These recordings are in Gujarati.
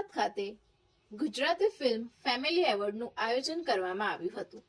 અમદાવાદ ખાતે ગુજરાતી ફિલ્મ ફેમિલી એવોર્ડનું આયોજન કરવામાં આવ્યું હતું।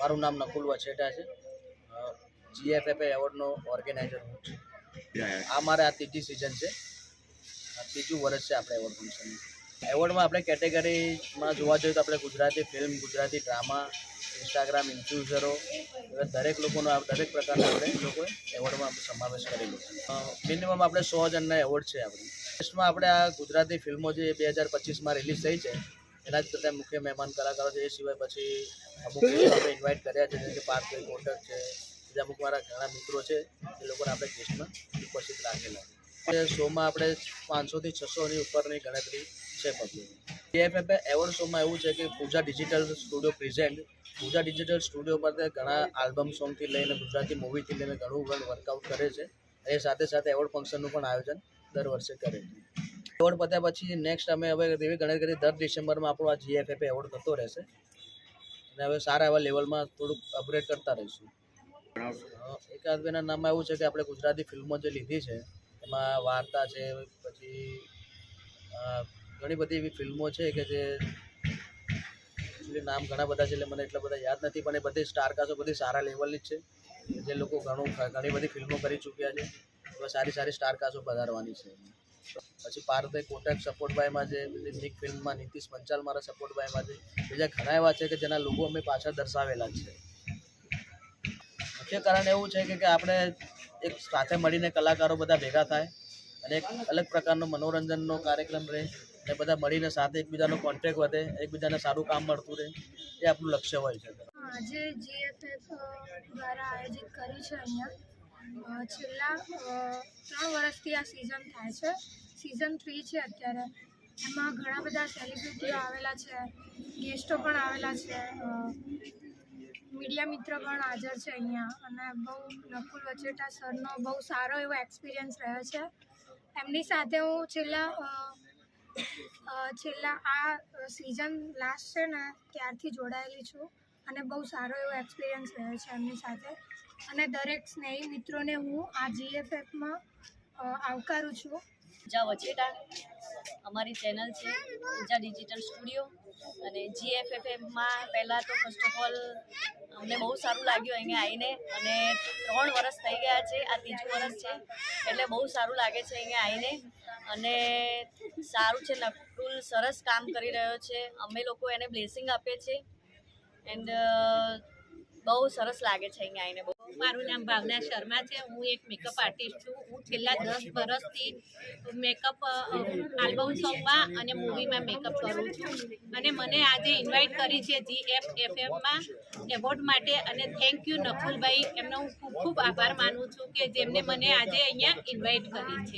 મારું નામ નકુલ વછેટા છે। GFFA એવોર્ડનો ઓર્ગેનાઇઝર હું છું। આ મારે આ ત્રીજી સિઝન છે, ત્રીજું વર્ષ છે આપણે એવોર્ડ ફંક્શનનું। એવોર્ડમાં આપણે કેટેગરીમાં જોવા જોઈએ તો આપણે Gujarati film, Gujarati drama, Instagram ઇન્ફ્લુએન્સરો, દરેક લોકોનો દરેક પ્રકારના આપણે લોકોએ એવોર્ડમાં સમાવેશ કરેલો છે। મિનિમમ આપણે 100 જણના એવોર્ડ છે આપણે લિસ્ટમાં। આપણે આ ગુજરાતી ફિલ્મો જે 2025માં રિલીઝ થઈ છે એના જ બધા મુખ્ય મહેમાન કલાકારો છે। એ સિવાય પછી અમુક આપણે ઇન્વાઇટ કર્યા છે, જેમ કે પાર્થભાઈ કોટક છે, બીજા અમુક મારા ઘણા મિત્રો છે, એ લોકોને આપણે ગેસ્ટમાં ઉપસ્થિત રાખેલા છે। શોમાં આપણે 500થી 600ની ઉપરની ગણતરી છે પબ્લિક। GFFA એવોર્ડ શોમાં એવું છે કે પૂજા ડિજિટલ સ્ટુડિયો પ્રેઝન્ટ, પૂજા ડિજિટલ સ્ટુડિયો પર ઘણા આલ્બમ સોંગથી લઈને ગુજરાતી મૂવીથી લઈને ઘણું વર્કઆઉટ કરે છે। એ સાથે સાથે એવોર્ડ ફંક્શનનું પણ આયોજન દર વર્ષે કરે છે। એવોર્ડ પત્યા પછી નેક્સ્ટ અમે હવે એવી ગણતરી દર ડિસેમ્બરમાં આપણો આ GFFA એવોર્ડ થતો રહેશે અને હવે સારા એવા લેવલમાં થોડુંક અપગ્રેડ કરતા રહીશું। એકાદ બેના નામમાં એવું છે કે આપણે ગુજરાતી ફિલ્મો જે લીધી છે એમાં વાર્તા છે, પછી ઘણી બધી એવી ફિલ્મો છે કે જે નામ ઘણા બધા છે એટલે મને એટલા બધા યાદ નથી, પણ એ બધી સ્ટારકાસ્ટો બધી સારા લેવલની જ છે, જે લોકો ઘણી બધી ફિલ્મો કરી ચૂક્યા છે। હવે સારી સ્ટારકાસ્ટો પધારવાની છે। પછી પાર્થભાઈ કોટક સપોર્ટ બાયમાં છે, નિક ફિલ્મમાં નીતિશ પંચાલ મારા સપોર્ટ બાયમાં છે, બીજા ઘણા એવા છે કે જેના લોકો અમે પાછળ દર્શાવેલા છે। મુખ્ય કારણ એવું છે કે આપણે એક સાથે મળીને કલાકારો બધા ભેગા થાય અને એક અલગ પ્રકારનો મનોરંજનનો કાર્યક્રમ રહે અને બધા મળીને સાથે એકબીજાનો કોન્ટેક્ટ વધે, એકબીજાને સારું કામ મળતું રહે, એ આપણું લક્ષ્ય હોય છે। આજે GFF દ્વારા આયોજિત કરી છે। અહીંયા છેલ્લા 3 વર્ષથી આ સિઝન થાય છે, સિઝન 3 છે અત્યારે। એમાં ઘણા બધા સેલિબ્રિટીઓ આવેલા છે, ગેસ્ટો પણ આવેલા છે, મીડિયા મિત્ર પણ હાજર છે અહીંયા। અને બહુ નકુલ વછેટા સરનો બહુ સારો એવો એક્સપિરિયન્સ રહ્યો છે। એમની સાથે હું છેલ્લા આ સિઝન લાસ્ટ છે ને ત્યારથી જોડાયેલી છું અને બહુ સારો એવો એક્સપિરિયન્સ રહ્યો છે એમની સાથે। અને દરેક સ્નેહી મિત્રોને હું આ GFFમાં આવકારું છું। પૂજા વછેટા અમારી ચેનલ છે પૂજા ડિજિટલ સ્ટુડિયો, અને GFFમાં પહેલાં તો ફર્સ્ટ ઓફ ઓલ અમને બહુ સારું લાગ્યું અહીંયા આવીને, અને 3 વર્ષ થઈ ગયા છે, આ ત્રીજું વર્ષ છે એટલે બહુ સારું લાગે છે અહીંયા આવીને। અને સારું છે, નકુલ સરસ કામ કરી રહ્યો છે, અમે લોકો એને બ્લેસિંગ આપીએ છીએ એન્ડ બહુ સરસ લાગે છે અહીંયા આવીને। મારું નામ ભાવના શર્મા છે, હું એક મેકઅપ આર્ટિસ્ટ છું। હું છેલ્લા 10 વર્ષથી મેકઅપ આલ્બમ સોંગમાં અને મૂવીમાં મેકઅપ કરું છું, અને મને આજે ઇન્વાઇટ કરી છે GFFમાં એવોર્ડ માટે, અને થેન્ક યુ નકુલભાઈ, એમનો હું ખૂબ આભાર માનું છું કે જેમને મને આજે અહીંયા ઇન્વાઇટ કરી છે।